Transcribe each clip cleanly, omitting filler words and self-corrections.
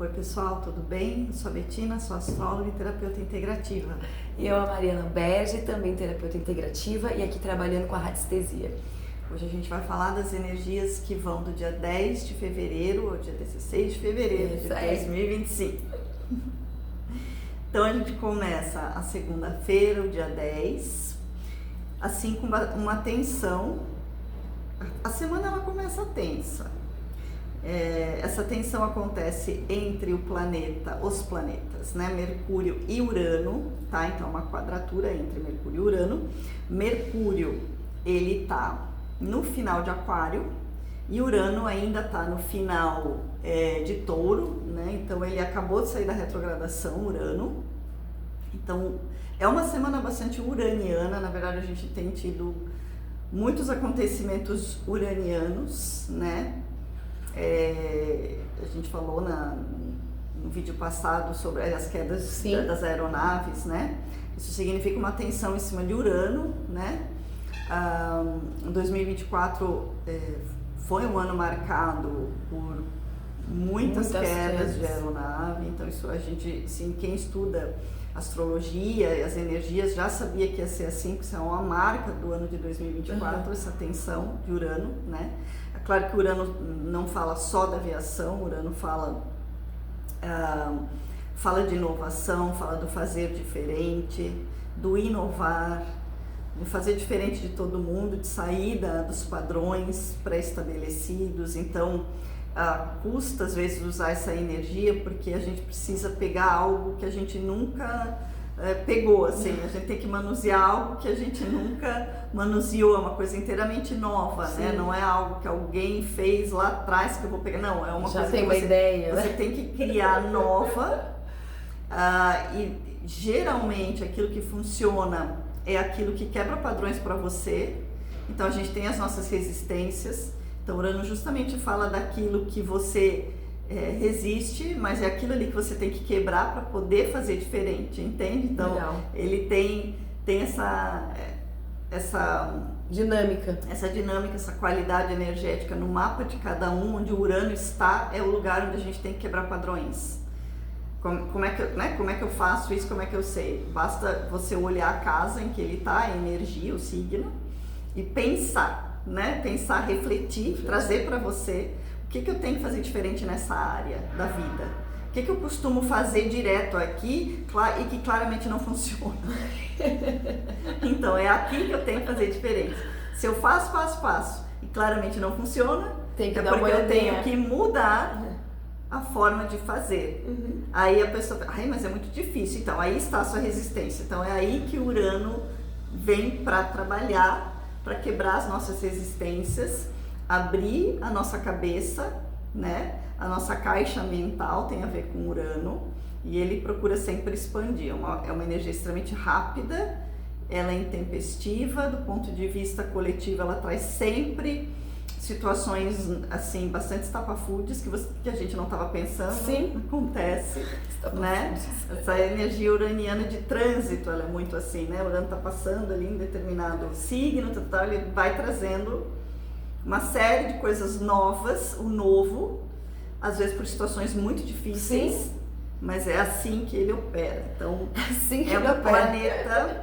Oi pessoal, tudo bem? Eu sou a Betina, sou astróloga e terapeuta integrativa. E eu, a Mariana Berge, também terapeuta integrativa e aqui trabalhando com a radiestesia. Hoje a gente vai falar das energias que vão do dia 10 de fevereiro ao dia 16 de fevereiro de 2025. Então a gente começa a segunda-feira, o dia 10, assim com uma tensão. A semana ela começa tensa. Essa tensão acontece entre os planetas, né? Mercúrio e Urano, tá? Então uma quadratura entre Mercúrio e Urano. Mercúrio, ele tá no final de Aquário e Urano ainda tá no final de Touro, né? Então ele acabou de sair da retrogradação, Urano. Então é uma semana bastante uraniana. Na verdade a gente tem tido muitos acontecimentos uranianos, né? A gente falou no vídeo passado sobre as quedas das aeronaves, né? Isso significa uma tensão em cima de Urano, né? 2024 foi um ano marcado por muitas quedas de aeronave, então isso a gente, assim, quem estuda astrologia e as energias já sabia que ia ser assim, que isso é uma marca do ano de 2024, essa tensão de Urano, né? É claro que Urano não fala só da aviação, Urano fala de inovação, fala do fazer diferente, do inovar, de fazer diferente de todo mundo, de sair dos padrões pré-estabelecidos. Então, custa às vezes usar essa energia porque a gente precisa pegar algo que a gente nunca pegou, assim, a gente tem que manusear algo que a gente nunca manuseou, é uma coisa inteiramente nova, né? Não é algo que alguém fez lá atrás que eu vou pegar, não, é uma coisa que uma ideia, você tem que criar nova, e geralmente aquilo que funciona é aquilo que quebra padrões para você. Então a gente tem as nossas resistências. Então Urano justamente fala daquilo que você resiste, mas é aquilo ali que você tem que quebrar para poder fazer diferente, entende? Então ele tem essa dinâmica, essa qualidade energética no mapa de cada um. Onde o Urano está é o lugar onde a gente tem que quebrar padrões. Como é que eu faço isso? Como é que eu sei? Basta você olhar a casa em que ele está, a energia, o signo, e pensar, né? Pensar, refletir, trazer para você o que eu tenho que fazer diferente nessa área da vida. O que eu costumo fazer direto aqui e que claramente não funciona. Então é aqui que eu tenho que fazer diferente. Se eu faço e claramente não funciona, tem que é porque eu tenho que mudar a forma de fazer. Aí a pessoa fala, mas é muito difícil. Então aí está a sua resistência. Então é aí que o Urano vem para trabalhar, para quebrar as nossas resistências, abrir a nossa cabeça, né? A nossa caixa mental tem a ver com Urano e ele procura sempre expandir. É uma energia extremamente rápida, ela é intempestiva, do ponto de vista coletivo ela traz sempre situações assim bastante estapafúrdias que a gente não estava pensando. Acontece, né? Essa energia uraniana de trânsito, ela é muito assim, né? O Urano está passando ali em determinado signo, ele vai trazendo uma série de coisas novas, o novo, às vezes por situações muito difíceis, mas é assim que ele opera. Então, planeta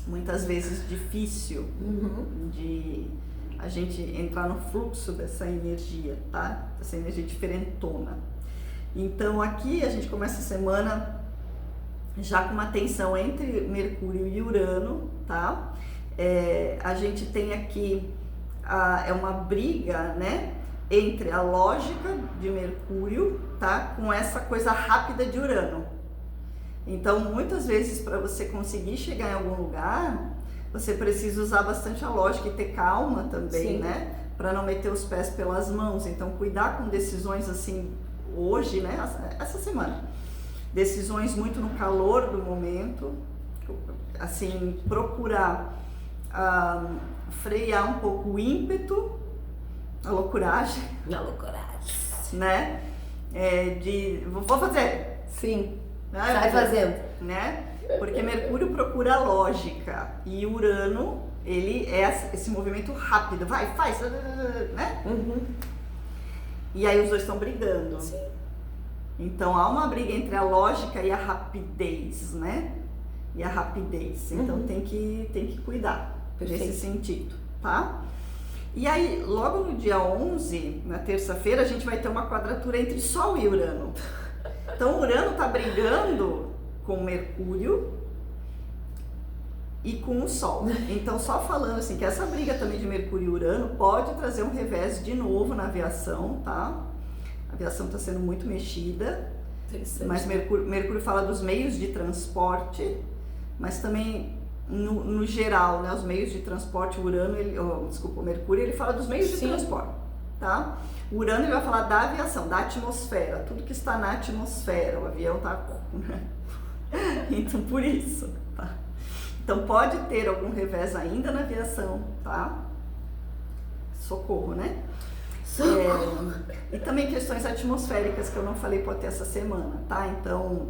muitas vezes difícil de a gente entrar no fluxo dessa energia, tá? Essa energia diferentona. Então aqui a gente começa a semana já com uma tensão entre Mercúrio e Urano, tá? A gente tem aqui uma briga, né? Entre a lógica de Mercúrio, tá? Com essa coisa rápida de Urano. Então muitas vezes para você conseguir chegar em algum lugar, você precisa usar bastante a lógica e ter calma também, né? Para não meter os pés pelas mãos. Então, cuidar com decisões assim, hoje, né? Essa semana. Decisões muito no calor do momento. Assim, procurar frear um pouco o ímpeto, a loucuragem. Né? Vou fazer. Sai fazendo. Né? Porque Mercúrio procura a lógica e Urano, ele é esse movimento rápido, vai, faz, né? E aí os dois estão brigando. Então há uma briga entre a lógica e a rapidez, né? E a rapidez. Então tem que cuidar nesse sentido, tá? E aí, logo no dia 11, na terça-feira, a gente vai ter uma quadratura entre Sol e Urano. Então, Urano está brigando com Mercúrio e com o Sol. Então, só falando assim, que essa briga também de Mercúrio e Urano pode trazer um revés de novo na aviação, tá? A aviação está sendo muito mexida, mas Mercúrio fala dos meios de transporte, mas também... No geral, né, os meios de transporte, o Mercúrio, ele fala dos meios de transporte, tá? O Urano, ele vai falar da aviação, da atmosfera, tudo que está na atmosfera, o avião tá... Então, por isso, tá? Então, pode ter algum revés ainda na aviação, tá? Socorro, né? E também questões atmosféricas que eu não falei, pode ter essa semana, tá? Então,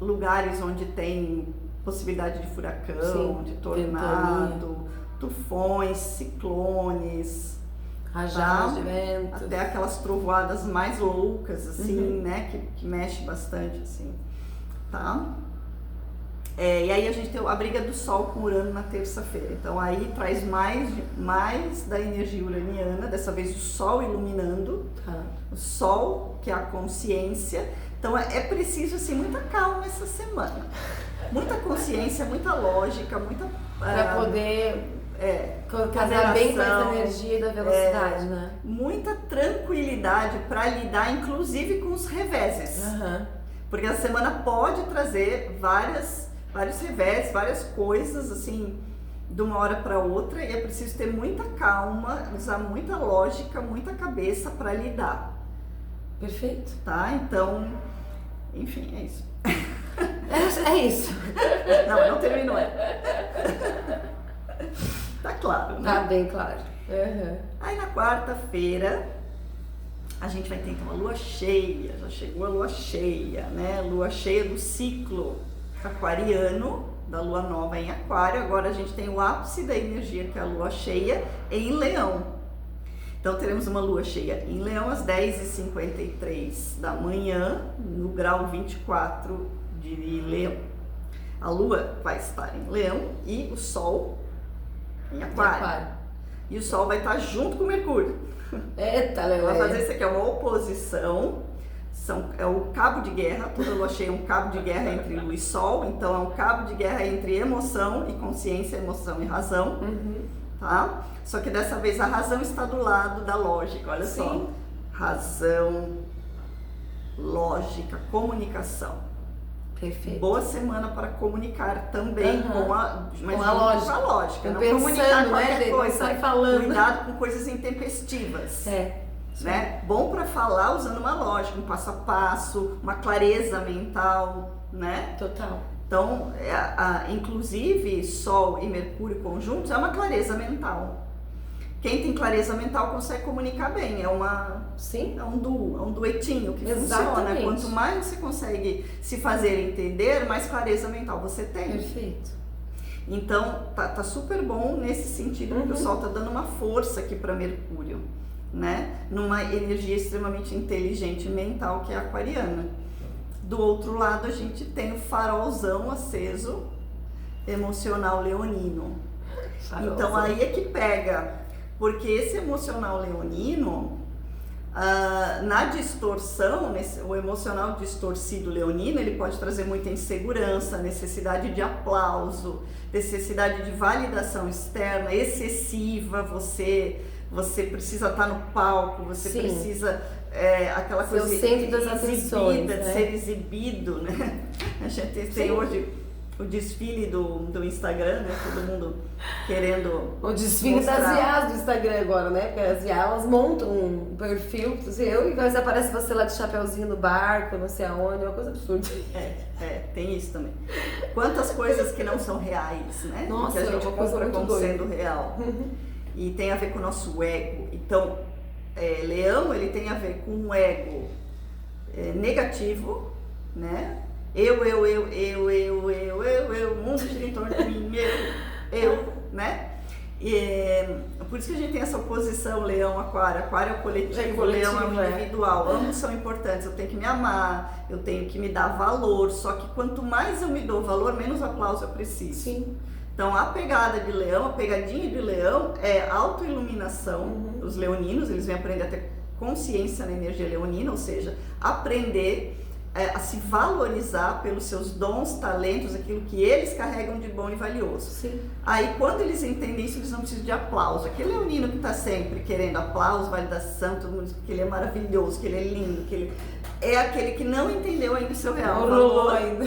lugares onde tem possibilidade de furacão, de tornado, tufões, ciclones, rajadas de vento, até aquelas trovoadas mais loucas, assim, né, que mexe bastante, assim, tá? E aí a gente tem a briga do Sol com Urano na terça-feira, então aí traz mais da energia uraniana, dessa vez o Sol iluminando, o Sol, que é a consciência. Então é preciso, assim, muita calma essa semana. Muita consciência, muita lógica, muita... Pra poder casar bem com essa energia da velocidade, né? Muita tranquilidade para lidar, inclusive, com os reveses. Porque a semana pode trazer vários reveses, várias coisas, assim, de uma hora para outra, e é preciso ter muita calma, usar muita lógica, muita cabeça para lidar. Perfeito. Tá? Então, enfim, é isso. É isso. Não terminou. Tá claro, né? Tá bem claro. Aí na quarta-feira a gente vai ter então a lua cheia. Já chegou a lua cheia, né? Lua cheia do ciclo aquariano, da lua nova em Aquário. Agora a gente tem o ápice da energia, que é a lua cheia em Leão. Então teremos uma lua cheia em Leão às 10h53 da manhã, no grau 24 de Leão. A lua vai estar em Leão e o Sol em Aquário. E o Sol vai estar junto com o Mercúrio. Eita, Leão. Vai fazer isso aqui, é uma oposição. É o cabo de guerra. Toda lua cheia é um cabo de guerra entre Lua e Sol. Então é um cabo de guerra entre emoção e consciência, emoção e razão. Tá? Só que dessa vez a razão está do lado da lógica, olha só. Razão, lógica, comunicação. Perfeito. Boa semana para comunicar também com a lógica. Não pensando, comunicar qualquer coisa. Sai falando. Cuidado com coisas intempestivas. Né? Bom para falar usando uma lógica, um passo a passo, uma clareza mental, né? Total. Então, inclusive, Sol e Mercúrio conjuntos é uma clareza mental. Quem tem clareza mental consegue comunicar bem, é um duo, é um duetinho que funciona. Quanto mais você consegue se fazer entender, mais clareza mental você tem. Perfeito. Então, tá super bom nesse sentido, porque o Sol tá dando uma força aqui para Mercúrio, né? Numa energia extremamente inteligente e mental, que é a aquariana. Do outro lado, a gente tem o farolzão aceso, emocional leonino. Então, aí é que pega. Porque esse emocional leonino, na distorção, o emocional distorcido leonino, ele pode trazer muita insegurança, necessidade de aplauso, necessidade de validação externa excessiva, você precisa estar no palco, você precisa aquela coisa exibida, de ser exibido, né? A gente tem hoje o desfile do Instagram, né? Todo mundo querendo o desfile mostrar. Das IAs do Instagram agora, né? Porque as IAs, elas montam um perfil, e depois aparece você lá de chapeuzinho no barco, não sei aonde, é uma coisa absurda. Tem isso também. Quantas coisas que não são reais, né? Nossa, que a gente compra como sendo real. E tem a ver com o nosso ego. Então, Leão, ele tem a ver com um ego negativo, né? Eu, o mundo gira em torno de mim, eu, né? Por isso que a gente tem essa oposição leão-aquário. Aquário é o coletivo, leão é o individual. Ambos são importantes. Eu tenho que me amar, eu tenho que me dar valor. Só que quanto mais eu me dou valor, menos aplauso eu preciso. Sim. Então a pegada de leão, a pegadinha de leão é autoiluminação. Os leoninos, eles vêm aprender a ter consciência na energia leonina, ou seja, aprender a se valorizar pelos seus dons, talentos, aquilo que eles carregam de bom e valioso. Sim. Aí quando eles entendem isso, eles não precisam de aplauso. Aquele leonino que está sempre querendo aplauso, validação, todo mundo diz que ele é maravilhoso, que ele é lindo, que ele é aquele que não entendeu ainda o seu real valor. Ainda.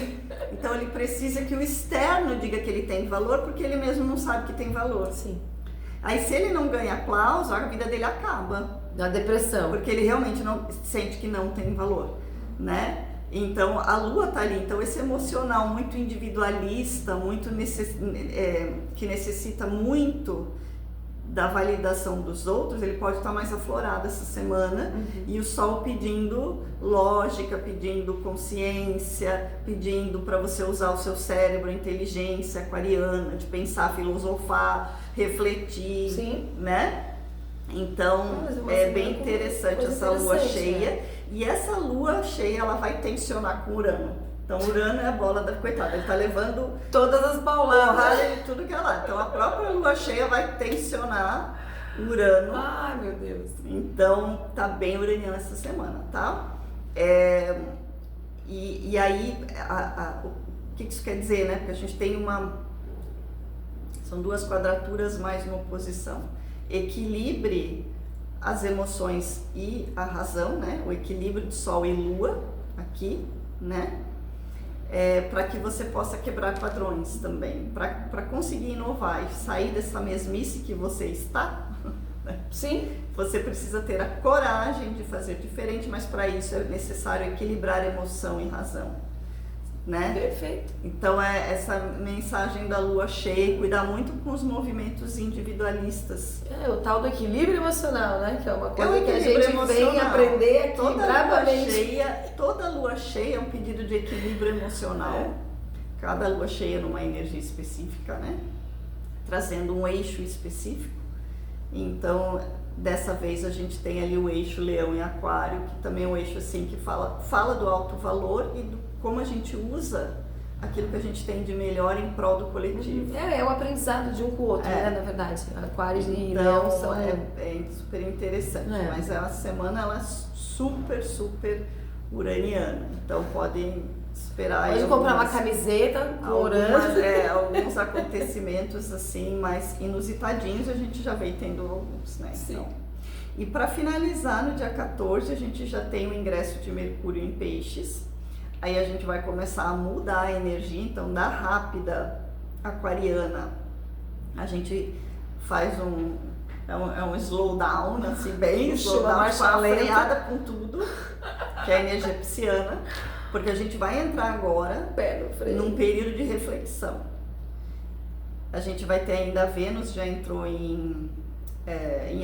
Então ele precisa que o externo diga que ele tem valor, porque ele mesmo não sabe que tem valor. Sim. Aí se ele não ganha aplauso, a vida dele acaba. Na depressão. Porque ele realmente não sente que não tem valor, né? Então a lua tá ali, então esse emocional muito individualista, muito que necessita muito da validação dos outros, ele pode estar mais aflorado essa semana. E o sol pedindo lógica, pedindo consciência, pedindo para você usar o seu cérebro, inteligência aquariana, de pensar, filosofar, refletir. Sim. Né? Então é bem interessante essa lua cheia. Né? E essa lua cheia, ela vai tensionar com Urano. Então Urano é a bola da coitada, ele tá levando todas as pauladas e tudo que é lá. Então a própria lua cheia vai tensionar Urano. Ai, meu Deus. Então tá bem uraniana essa semana, tá? E aí, o que isso quer dizer, né? Porque a gente tem são duas quadraturas mais uma oposição. Equilibre as emoções e a razão, né? O equilíbrio de Sol e Lua aqui, né? Para que você possa quebrar padrões também, para conseguir inovar e sair dessa mesmice que você está. Sim. Você precisa ter a coragem de fazer diferente, mas para isso é necessário equilibrar emoção e razão. Né? Perfeito. Então essa mensagem da lua cheia, cuidar muito com os movimentos individualistas. O tal do equilíbrio emocional, né? Que é uma coisa que a gente vem aprender aqui Toda lua cheia é um pedido de equilíbrio emocional. Cada lua cheia numa energia específica, né? Trazendo um eixo específico. Então, dessa vez a gente tem ali o eixo Leão e Aquário, que também é um eixo assim que fala do alto valor e do como a gente usa aquilo que a gente tem de melhor em prol do coletivo. É o aprendizado de um com o outro, né, na verdade. Aquário e Leão são... É super interessante, mas a semana ela é super, super uraniana, então podem esperar... Pode comprar uma camiseta com Urano. Alguns acontecimentos assim, mais inusitadinhos, a gente já veio tendo alguns, né? Sim. Então, e para finalizar, no dia 14, a gente já tem o ingresso de Mercúrio em Peixes. Aí a gente vai começar a mudar a energia, então da rápida aquariana a gente faz um slowdown, assim, bem slowdown, freada com tudo, que é a energia pisciana, porque a gente vai entrar agora num período de reflexão. A gente vai ter ainda a Vênus, já entrou em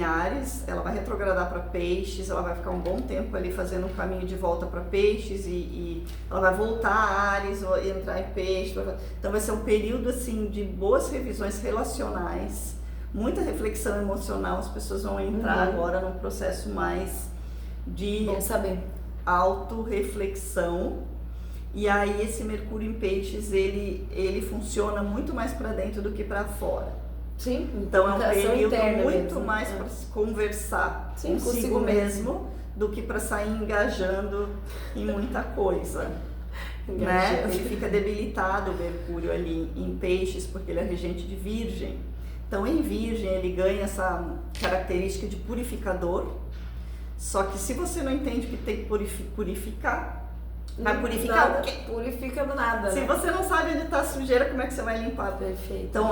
Áries, ela vai retrogradar para Peixes, ela vai ficar um bom tempo ali fazendo um caminho de volta para Peixes e ela vai voltar a Áries ou entrar em Peixes. Então vai ser um período assim de boas revisões relacionais, muita reflexão emocional. As pessoas vão entrar agora num processo mais de autorreflexão. E aí esse Mercúrio em Peixes, ele funciona muito mais para dentro do que para fora. Sim, então é um período muito mesmo, mais para se conversar consigo mesmo do que para sair engajando em muita coisa. Né? Ele fica debilitado, o Mercúrio ali em Peixes, porque ele é regente de Virgem. Então em Virgem ele ganha essa característica de purificador, só que se você não entende que tem que purificar, vai purificar nada, o quê? Purifica do nada. Se você não sabe onde está a sujeira, como é que você vai limpar? Perfeito. Então,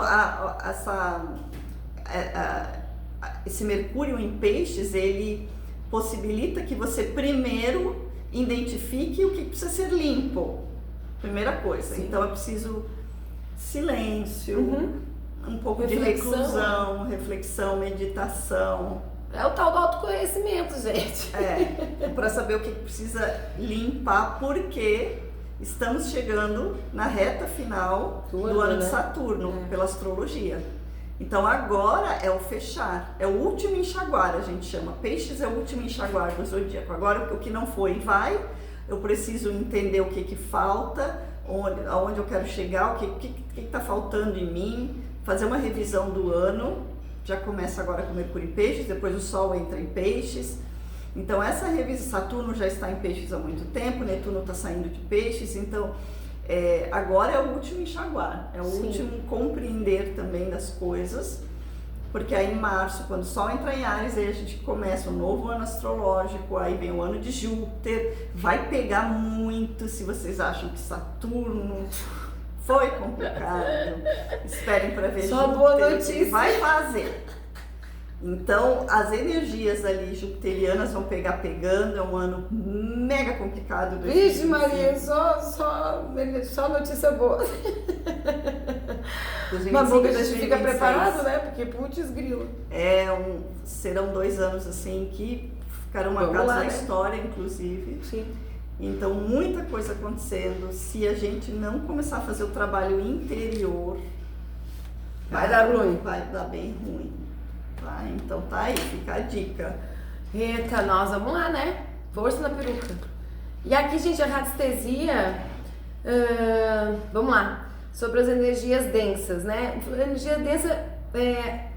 esse Mercúrio em Peixes, ele possibilita que você primeiro identifique o que precisa ser limpo. Primeira coisa. Sim. Então, é preciso silêncio, um pouco de reclusão, reflexão, meditação. É o tal do autoconhecimento, gente. Para saber o que precisa limpar, porque estamos chegando na reta final do ano de Saturno, pela astrologia. Então agora é o fechar, é o último enxaguar, a gente chama. Peixes é o último enxaguar do zodíaco. Agora o que não foi vai, eu preciso entender o que falta, aonde eu quero chegar, o que está faltando em mim, fazer uma revisão do ano. Já começa agora com Mercúrio em Peixes, depois o Sol entra em Peixes. Então essa revisão, Saturno já está em Peixes há muito tempo, Netuno está saindo de Peixes, então agora é o último enxaguar, é o último compreender também das coisas, porque aí em março, quando o Sol entra em Áries, aí a gente começa um novo ano astrológico, aí vem o ano de Júpiter, vai pegar muito se vocês acham que Saturno foi complicado, esperem para ver só Júpiter, boa notícia. vai fazer. Então, as energias ali jupiterianas vão pegando, é um ano mega complicado. Vixe Maria, só notícia boa. Mas bom que a gente fica preparado, né? Porque putz grilo. Serão 2 anos assim que ficarão marcados na história, inclusive. Sim. Então, muita coisa acontecendo. Se a gente não começar a fazer o trabalho interior, vai dar ruim. Vai dar bem ruim. Tá? Então tá aí, fica a dica. Eita, nós vamos lá, né? Força na peruca. E aqui, gente, a radiestesia, vamos lá, sobre as energias densas, né? A energia densa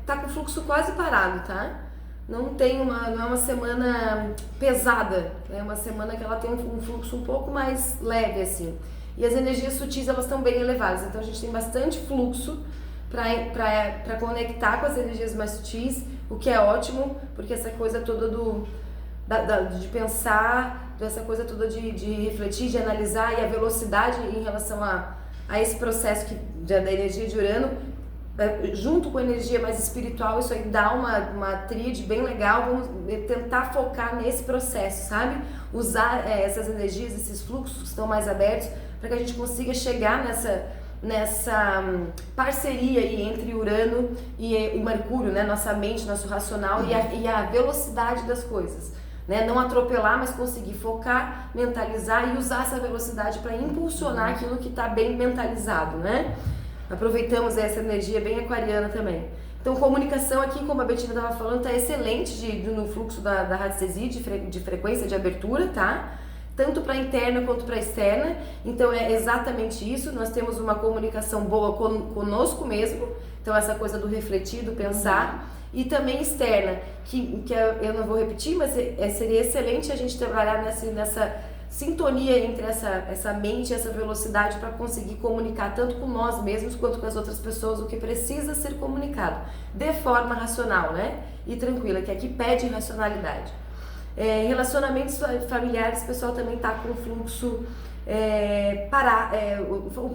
tá com o fluxo quase parado, tá? Não é uma semana pesada, é uma semana que ela tem um fluxo um pouco mais leve, assim. E as energias sutis, elas estão bem elevadas, então a gente tem bastante fluxo para conectar com as energias mais sutis, o que é ótimo, porque essa coisa toda de pensar, essa coisa toda de refletir, de analisar, e a velocidade em relação a esse processo da energia de Urano, junto com a energia mais espiritual, isso aí dá uma tríade bem legal. Vamos tentar focar nesse processo, sabe? Usar essas energias, esses fluxos que estão mais abertos, para que a gente consiga chegar nessa parceria aí entre Urano e Mercúrio, né? Nossa mente, nosso racional e a velocidade das coisas, né? Não atropelar, mas conseguir focar, mentalizar e usar essa velocidade para impulsionar aquilo que está bem mentalizado, né? Aproveitamos essa energia bem aquariana também. Então, comunicação aqui, como a Betina estava falando, está excelente no fluxo da radiestesia, de frequência de abertura, tá? Tanto para interna quanto para externa. Então é exatamente isso, nós temos uma comunicação boa conosco mesmo, então essa coisa do refletir, do pensar, e também externa, que eu não vou repetir, mas seria excelente a gente trabalhar nessa sintonia entre essa mente e essa velocidade para conseguir comunicar tanto com nós mesmos quanto com as outras pessoas o que precisa ser comunicado, de forma racional, né? E tranquila, que aqui pede racionalidade. Relacionamentos familiares, o pessoal também tá com fluxo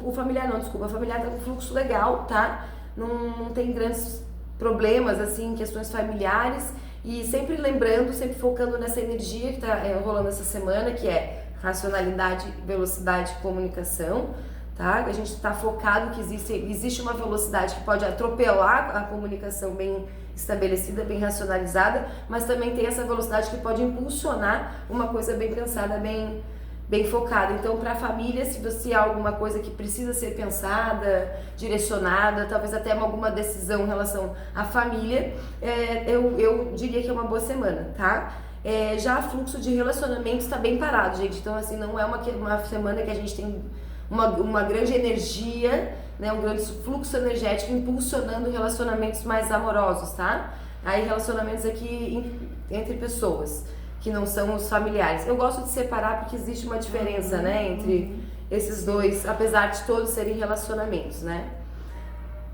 o familiar não, desculpa, o familiar tá com fluxo legal, tá? Não tem grandes problemas, assim, questões familiares, e sempre lembrando, sempre focando nessa energia que tá rolando essa semana, que é racionalidade, velocidade e comunicação, tá? A gente tá focado que existe uma velocidade que pode atropelar a comunicação bem estabelecida, bem racionalizada, mas também tem essa velocidade que pode impulsionar uma coisa bem pensada, bem focada. Então, para a família, se você há alguma coisa que precisa ser pensada, direcionada, talvez até alguma decisão em relação à família, eu diria que é uma boa semana, tá? Já o fluxo de relacionamentos está bem parado, gente. Então, assim, não é uma semana que a gente tem uma grande energia, né, um grande fluxo energético impulsionando relacionamentos mais amorosos, tá? Aí relacionamentos aqui entre pessoas, que não são os familiares. Eu gosto de separar porque existe uma diferença, né, entre esses dois, apesar de todos serem relacionamentos, né?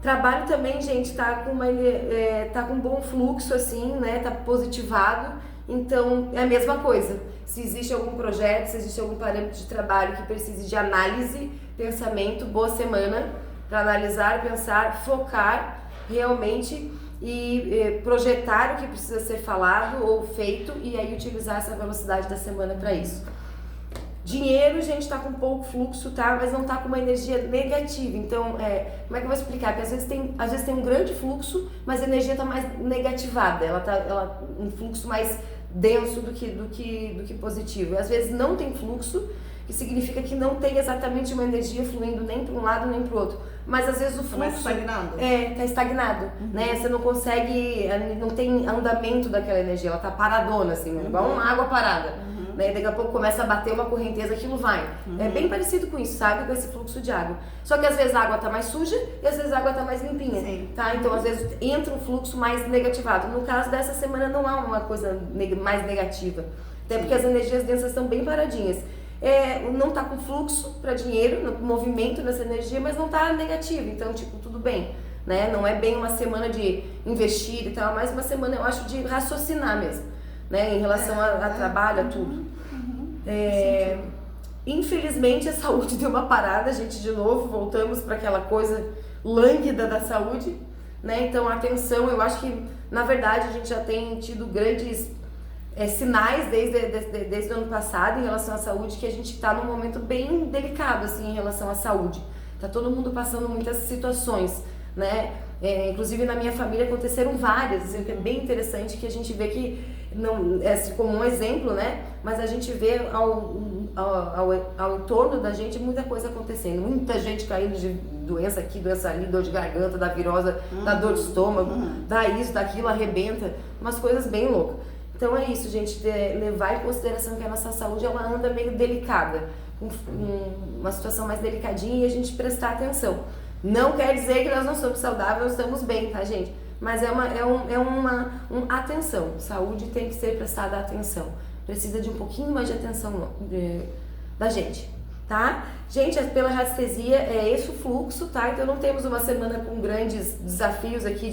Trabalho também, gente, tá com um bom fluxo, assim, né, tá positivado, então é a mesma coisa. Se existe algum projeto, se existe algum parâmetro de trabalho que precise de análise, pensamento, boa semana para analisar, pensar, focar realmente e projetar o que precisa ser falado ou feito, e aí utilizar essa velocidade da semana para isso. Dinheiro, gente, tá com pouco fluxo, tá? Mas não tá com uma energia negativa. Então, como é que eu vou explicar? Porque às vezes tem um grande fluxo, mas a energia tá mais negativada. Ela um fluxo mais denso do que positivo. E às vezes não tem fluxo que significa que não tem exatamente uma energia fluindo nem para um lado nem para o outro. Mas às vezes o fluxo tá estagnado, né? Você não consegue, não tem andamento daquela energia, ela tá paradona assim, igual uma água parada. Né? Daqui a pouco começa a bater uma correnteza, aquilo vai. É bem parecido com isso, sabe? Com esse fluxo de água. Só que às vezes a água tá mais suja e às vezes a água tá mais limpinha. Sim. Tá? Então às vezes entra um fluxo mais negativado. No caso dessa semana não há uma coisa mais negativa. Até porque as energias densas estão bem paradinhas. Não tá com fluxo para dinheiro, movimento nessa energia, mas não tá negativo. Então, tipo, tudo bem. Né? Não é bem uma semana de investir e tal, mas uma semana, eu acho, de raciocinar mesmo. Né? Em relação a trabalho, a tudo. Infelizmente a saúde deu uma parada, gente, de novo, voltamos para aquela coisa lânguida da saúde. Né? Então, atenção, eu acho que, na verdade, a gente já tem tido grandes sinais desde o ano passado em relação à saúde, que a gente está num momento bem delicado assim, em relação à saúde. Tá todo mundo passando muitas situações, né? Inclusive na minha família aconteceram várias, assim, que é bem interessante que a gente vê que, não como um exemplo, né? Mas a gente vê ao entorno da gente muita coisa acontecendo, muita gente caindo de doença aqui, doença ali, dor de garganta, da virose, da dor de estômago, da isso, daquilo, arrebenta, umas coisas bem loucas. Então é isso, gente, levar em consideração que a nossa saúde ela anda meio delicada, uma situação mais delicadinha, e a gente prestar atenção. Não quer dizer que nós não somos saudáveis, nós estamos bem, tá, gente? Mas uma atenção. Saúde tem que ser prestada atenção. Precisa de um pouquinho mais de atenção da gente, tá? Gente, pela radiestesia é esse o fluxo, tá? Então não temos uma semana com grandes desafios aqui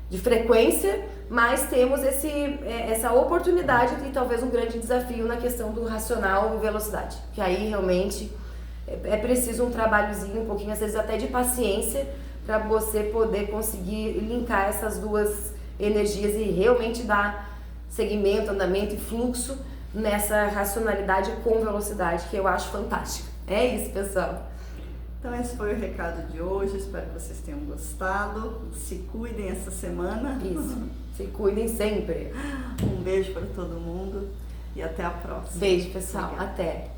de frequência, mas temos essa oportunidade e talvez um grande desafio na questão do racional e velocidade, que aí realmente é preciso um trabalhozinho, um pouquinho, às vezes até de paciência, para você poder conseguir linkar essas duas energias e realmente dar segmento, andamento e fluxo nessa racionalidade com velocidade, que eu acho fantástico. É isso, pessoal. Então esse foi o recado de hoje, espero que vocês tenham gostado. Se cuidem essa semana. Isso, se cuidem sempre. Um beijo para todo mundo e até a próxima. Beijo, pessoal. Obrigada. Até.